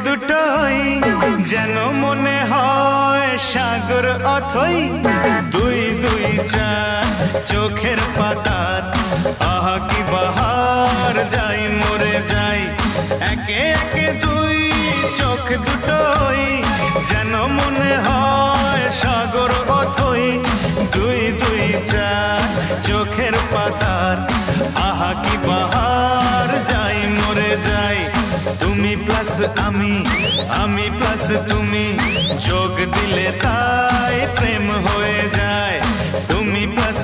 দুটোই যেন মনে হয় সাগর অথই দুই দুই চার চোখের পাতার আহা কি বাহার যাই মরে যাই একে একে দুই চোখ দুটোই যেন মনে হয় সাগর অথই দুই দুই চার চোখের পাতার আহা কি বাহার যাই মরে যাই তুমি প্লাস আমি প্লাস তুমি যোগ দিলে তাই প্রেম হয়ে যায় তুমি প্লাস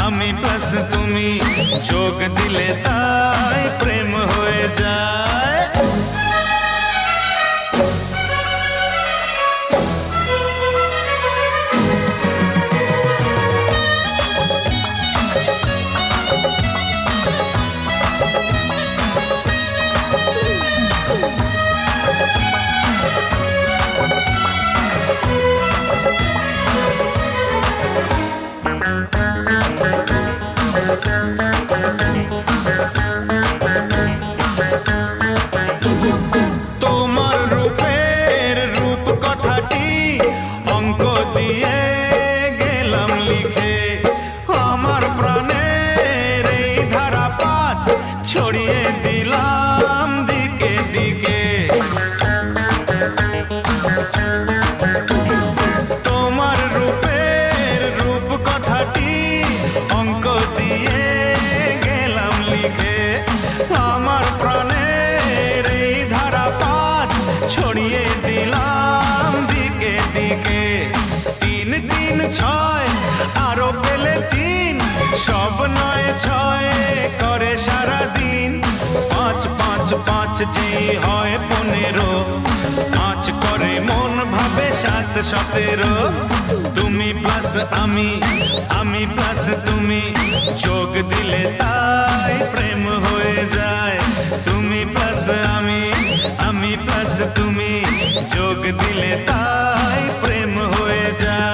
আমি প্লাস তুমি যোগ দিলে তাই প্রেম হয়ে যায় তোমার রূপের রূপ কথাটি অঙ্ক দিয়ে গেলাম লিখে আমার প্রাণের এই ধারাপাত ছড়িয়ে দিলাম দিকে দিকে তোমার রূপের রূপ কথাটি অঙ্ক দিয়ে গেলাম লিখে আমার প্রাণের এই ধারাপাত ছড়িয়ে দিলাম দিকে দিকে তিন তিন ছয় আরো পেলে তিন সব নয় ছয় করে সারাদিন পাঁচ পাঁচ পাঁচ জি হয় 15 পাঁচ করে মন ভাবে 7 17 তুমি প্লাস আমি প্লাস তুমি যোগ দিলে তাই প্রেম হয়ে যায় তুমি প্লাস আমি প্লাস তুমি যোগ দিলে তাই প্রেম হয়ে যায়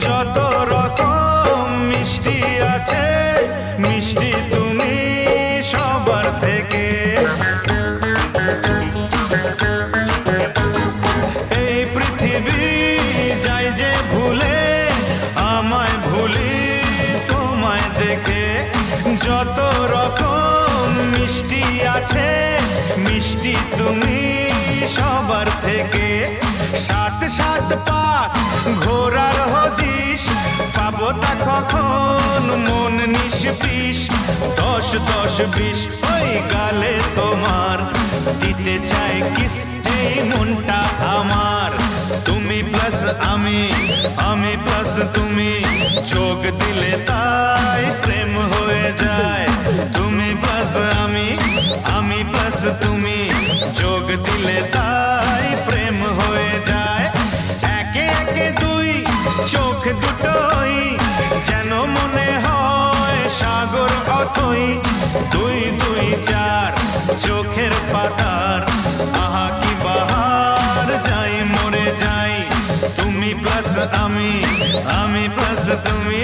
যত রকম মিষ্টি আছে মিষ্টি তুমি সবার থেকে এই পৃথিবী যাই যে ভুলে আমায় ভুলি তোমায় দেখে যত রকম মিষ্টি আছে মিষ্টি তুমি সবার থেকে 7 পাক ঘোরার হদিশ পাবো তা কখন মন নিষ্পিস 10 20 ওই গালে তোমার দিতে চাই কিস এই মনটা আমার তুমি প্লাস আমি প্লাস তুমি যোগ দিলে তাই প্রেম হয়ে যায় তুমি প্লাস আমি প্লাস তুমি যোগ দিলে তাই প্রেম হয়ে যায় একে একে দুই চোখ দুটোই যেন মনে হয় সাগর অথই দুই দুই চার চোখের পাতার আহা কি বাহার যাই মরে যাই তুমি প্লাস আমি প্লাস তুমি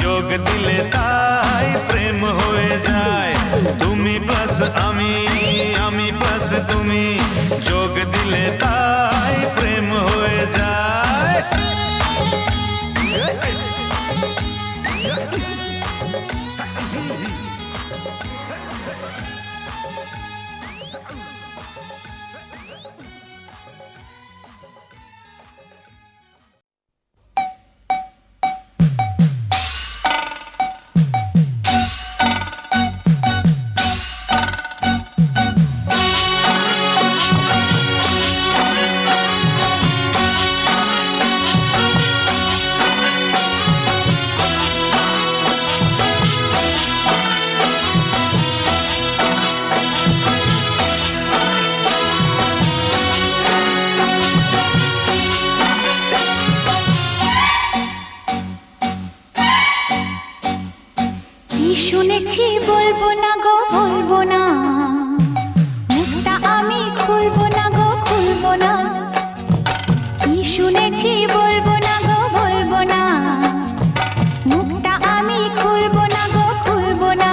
যোগ দিলে তাই প্রেম হয়ে যায় তুমি প্লাস আমি প্লাস তুমি যোগ দিলে তাই প্রেম হয়ে যায় ভুলবো না, কি শুনেছি বলবো না গো বলবো না, মুখটা আমি খুলবো না গো খুলবো না।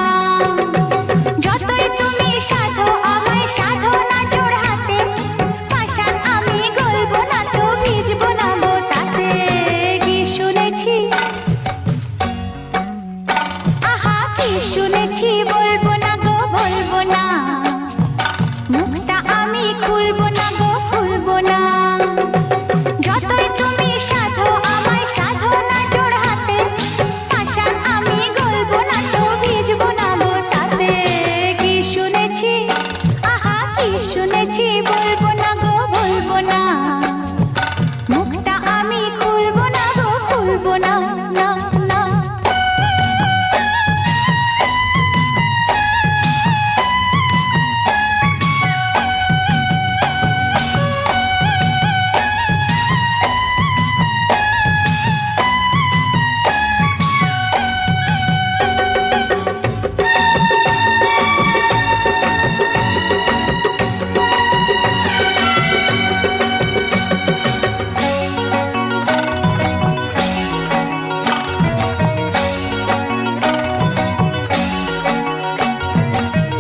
যতই তুমি সাধো আমায় সাধো না জোড় হাতে, পাষাণ আমি গলবো না তো ভিজবো না গো তাতে। কি শুনেছি আহা কি শুনেছি বলবো না গো বলবো না, মুখটা আমি খুলবো না গো খুলবো না। যতই তুমি সাধো আমায় সাধো না জোড় হাতে, পাষাণ আমি গলবো না তো ভিজবো না গো তাতে। কি শুনেছি আহা কি শুনেছি বলবো না গো বলবো না, মুখটা আমি খুলবো না গো খুলবো না না না।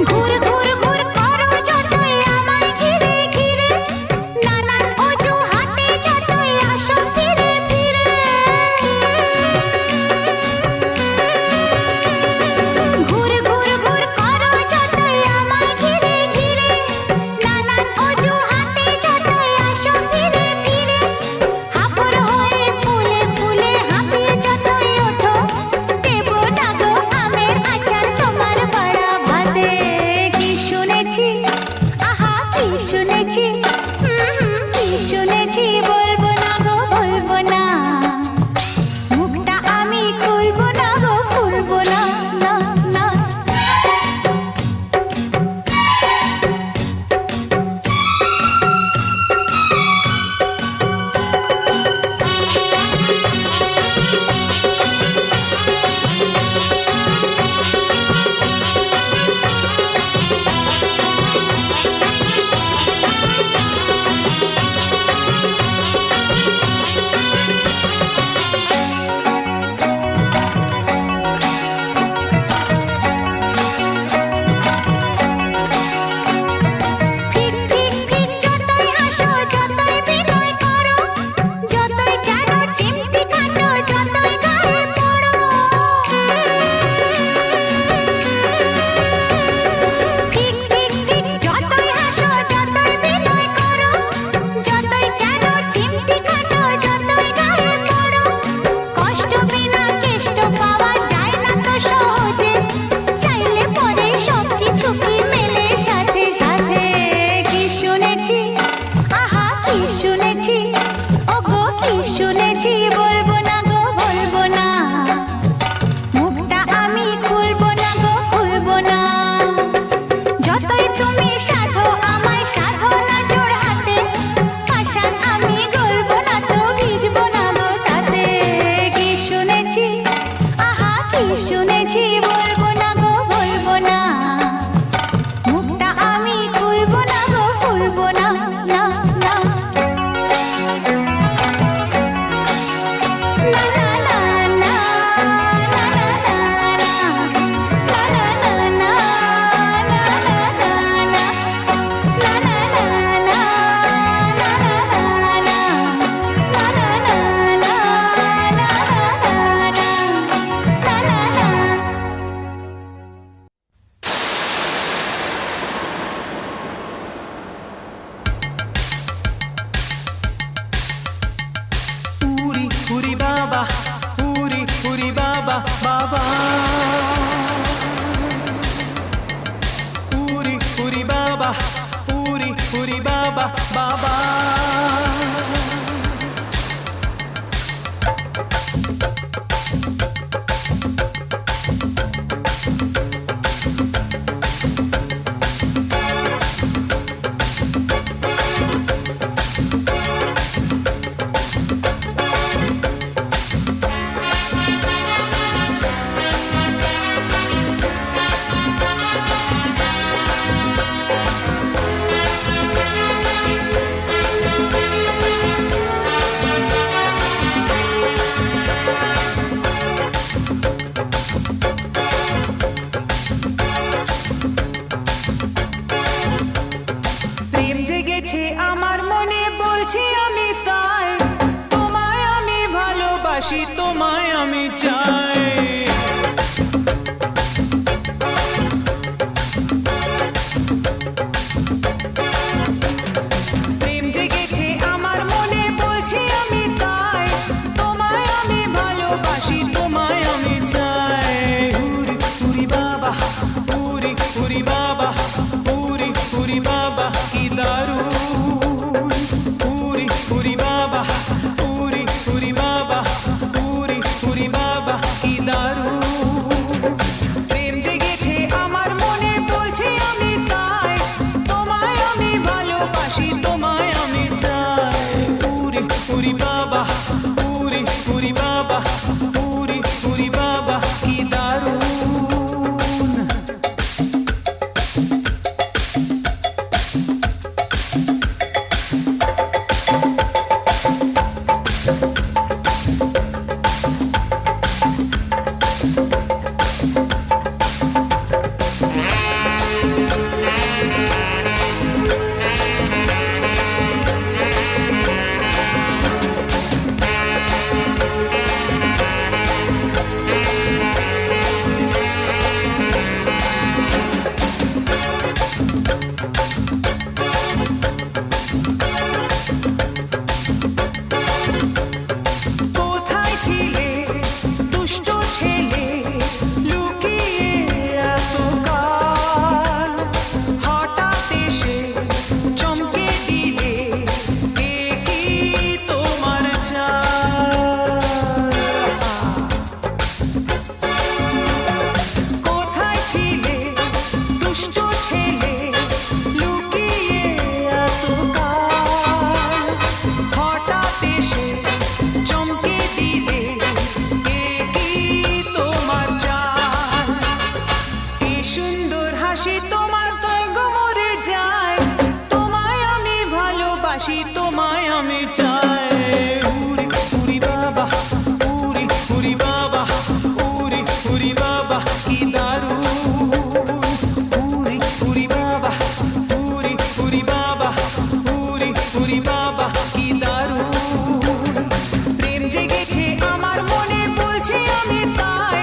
ঘুর ঘুর ঘুর করো যতই আমায় ঘিরে ঘিরে, নানান অজুহাতে যতই আসো ফিরে ফিরে। ঘুর ঘুর ঘুর করো যতই আমায় ঘিরে ঘিরে, নানান অজুহাতে যতই আসো ফিরে ফিরে। হাবুর হয়ে ফুলে ফুলে হাঁপিয়ে যতই ওঠো, দেবো না গো আমের আচার তোমার পাড়া ভাতে। কি শুনেছি আহা কি শুনেছি কি শুনেছি বলবো না গো বলবো না, মুখটা আমি খুলবো না গো খুলবো না না না। ফিক ফিক ফিক যতই হাসো যতই বিনয় করো, যতই কেন চিমটি কাটো যতই গায়ে পড়ো। ফিক ফিক ফিক যতই হাসো যতই বিনয় করো, যতই কেন চিমটি কাটো যতই গায়ে পড়ো। কষ্ট বিনা কেষ্ট পাওয়া যায় না তো সহজে, চাইলে পরে সব কিছু কি মেলে সাথে সাথে। কি শুনেছি আহা কি শুনেছি ওগো কি শুনেছি বলবো না গো বলবো না, মুখটা আমি খুলবো না গো খুলবো না। যতই তুমি সাধো আমায় সাধো না জোড় হাতে, পাষাণ আমি গলবো না তো ভিজবো না গো তাতে। কি শুনেছি আহা কি শুনেছি বলবো না গো বলবো না, মুখটা আমি খুলবো না গো খুলবো না না না। Uri, Uri Baba, Uri, Uri Baba, Baba. Uri, Uri Baba, Uri, Uri Baba, Baba. বলছি আমি তাই, তোমায় আমি ভালোবাসি, তোমায় আমি চাই। প্রেম জেগেছে আমার মনে, বলছি আমি তাই, তোমায় আমি ভালোবাসি, তোমায় আমি চাই। উরি উরি বাবা, উরি উরি বাবা, উরি উরি বাবা কি দারুণ। উরি উরি বাবা, উরি উরি বাবা, উরি উরি বাবা কি দারুণ। প্রেম জেগেছে আমার মনে, বলছি আমি তাই, তোমায় আমি ভালোবাসি, তোমায় আমি চাই। উরি উরি বাবা, উরি উরি বাবা, উরি উরি বাবা কি দারুণ। কোথায় ছিলে দুষ্ট ছেলে, লুকিয়ে এতকাল, হঠাৎ এসে চমকে দিলে, এ কি তোমার চাল। কোথায় ছিলে দুষ্ট ছেলে, লুকিয়ে এতকাল, হঠাৎ এসে চমকে দিলে, এ কি তোমার চাল। কি সুন্দর হাসি তোমার, তাই গো মরে যায়, তোমায় আমি ভালোবাসি, তোমায় আমি চাই। উরি উরি বাবা, উরি উরি বাবা, উরি উরি বাবা কি দারুণ। উরি উরি বাবা, উরি উরি বাবা, উরি উরি বাবা কি দারুণ। প্রেম জেগেছে আমার মনে, বলছি আমি তাই,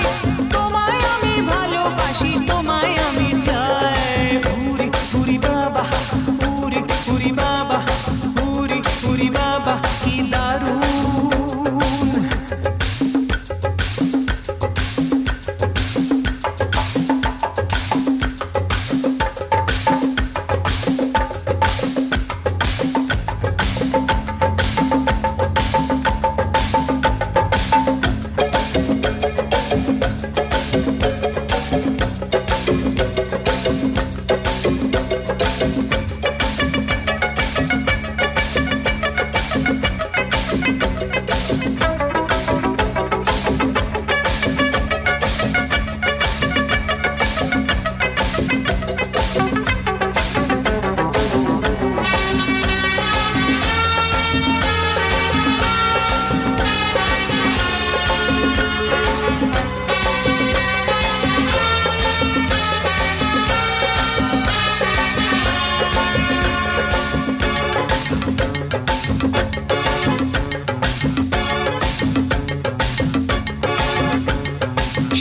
তোমায় আমি ভালোবাসি, তোমায় আমি চাই। উরি উরি বাবা, উরি উরি বাবা, উরি উরি বাবা কি দারুণ।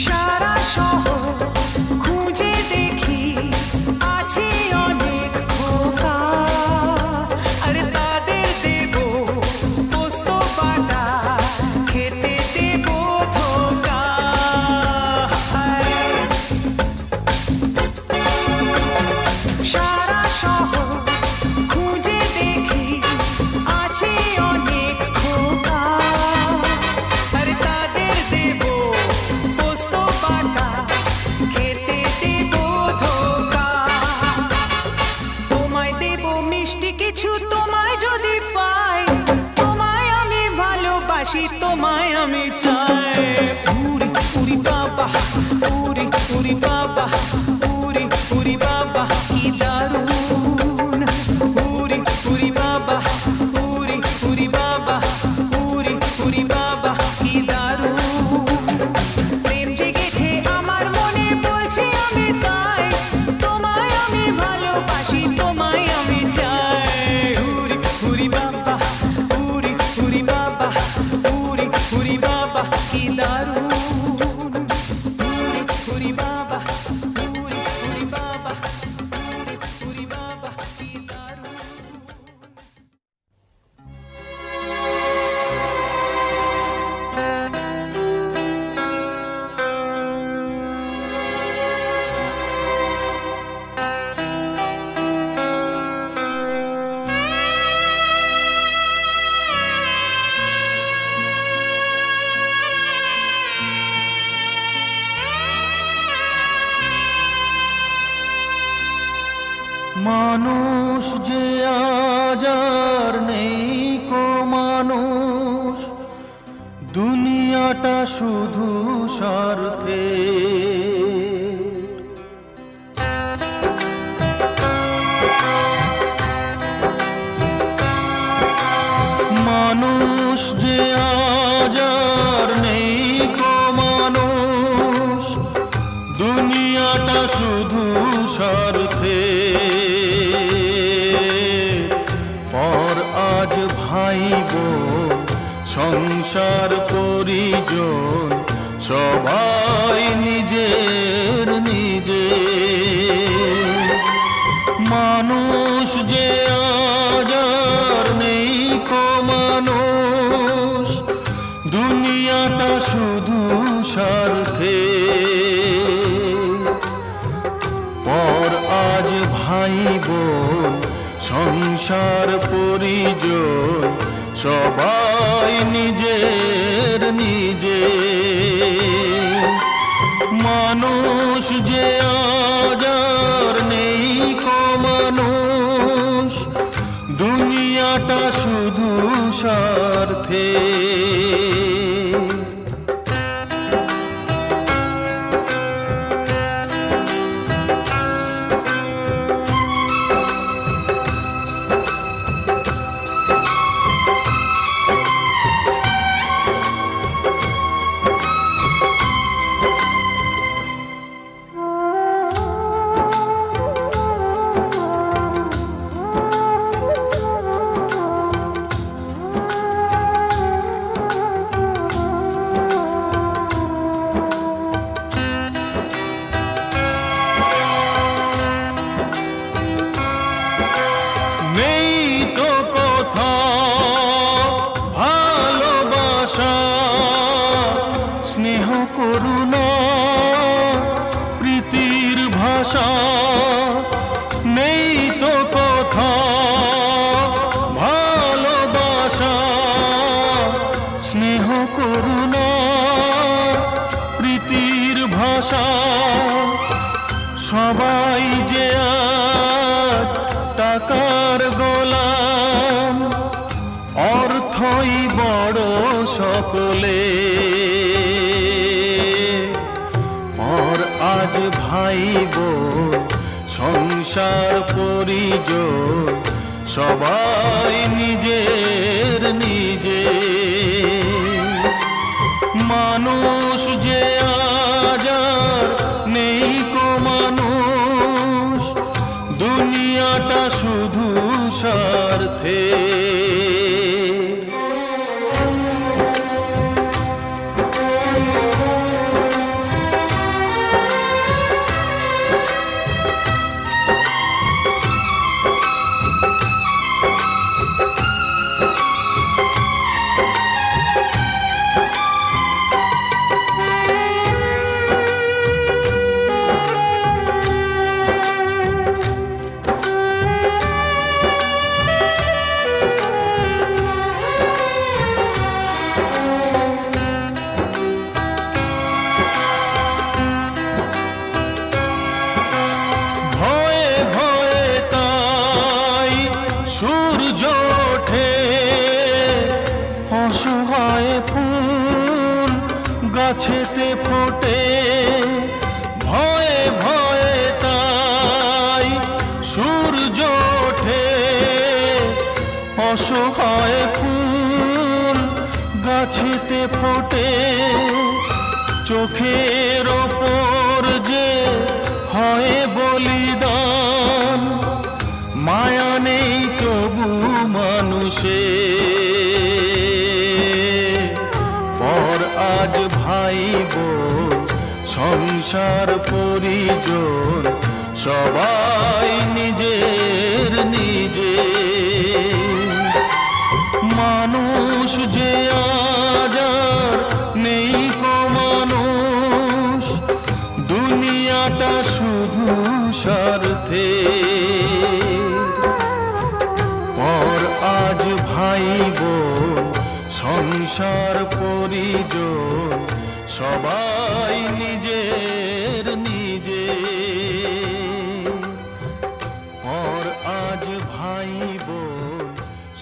সারা শহর খুঁজে দেখি, আছে অনেক খোকা, আর তাদের দেব পোস্ত বাটা, খেতে দেব ধোকা। সারা শহর খুঁজে দেখি, আছে অনেক খোকা, আর তাদের দেব পোস্ত বাটা, খেতে দেব ধোকা। তোমায় দেব মিষ্টি কিছু, তোমায় যদি পাই, তোমায় আমি ভালোবাসি, তোমায় আমি চাই। উরি উরি বাবা, উরি উরি বাবা, উরি উরি বাবা কি দারুণ। উরি উরি বাবা, উরি উরি বাবা, উরি উরি বাবা কি দারুণ। প্রেম জেগেছে আমার মনে, বলছি আমি তাই, তোমায় আমি ভালোবাসি, তোমায় আমি চাই। উরি উরি বাবা, আর নেই কো মানুষ, দুনিয়াটা শুধু স্বার্থে। মানুষ যে আজ আর নেই কো মানুষ, দুনিয়াটা শুধু স্বার্থে। পর আজ ভাই বোন সংসার পরিজন সবাই নিজের নিজে। মানুষ যে আজ আর নেই কো মানুষ, দুনিয়াটা শুধু স্বার্থে। পর আজ ভাই বোন সংসার পরিজন সবাই নিজের নিজে। মানুষ যে আজ আর নেই কো মানুষ, দুনিয়াটা শুধু স্বার্থে। স্নেহ করুণা প্রীতির ভাষা, নেই তো কথা ভালোবাসা। স্নেহ করুণা প্রীতির ভাষা, সবাই যে আজ টাকার গোলাম, অর্থই বড় সকলে। পর আজ ভাই বোন সংসার পরিজন সবাই নিজের নিজে। মানুষ যে আজ আর নেই কো মানুষ, দুনিয়াটা শুধু স্বার্থে। সূর্য ওঠে অসহায় ফুল গাছেতে ফোটে, ভয়ে ভয়ে তাই সূর্য ওঠে অসহায় ফুল গাছেতে ফোটে। চোখের ওপর যে হয় বলিদান, মায়া নেই তবু মানুষে। পর আজ ভাই বোন সংসার পরিজন সবাই নিজের নিজে। মানুষ যে আজ আর নেই কো মানুষ, দুনিয়াটা শুধু স্বার্থে। পর আজ ভাই বোন সংসার পরিজন সবাই নিজের নিজে। পর আজ ভাই বোন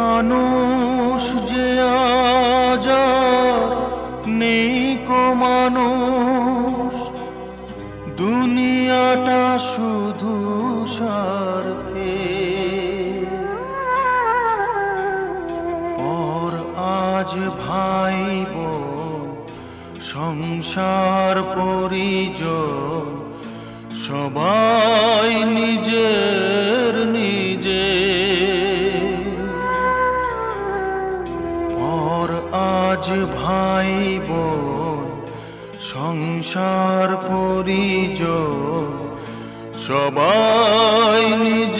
মানুষ যে আজ আর নেই কো মানুষ, দুনিয়াটা শুধু স্বার্থে। পর আজ ভাই বোন সংসার পরিজন সবাই নিজের নিজে। পর আজ ভাই বোন সংসার পরিজন সবাই নিজে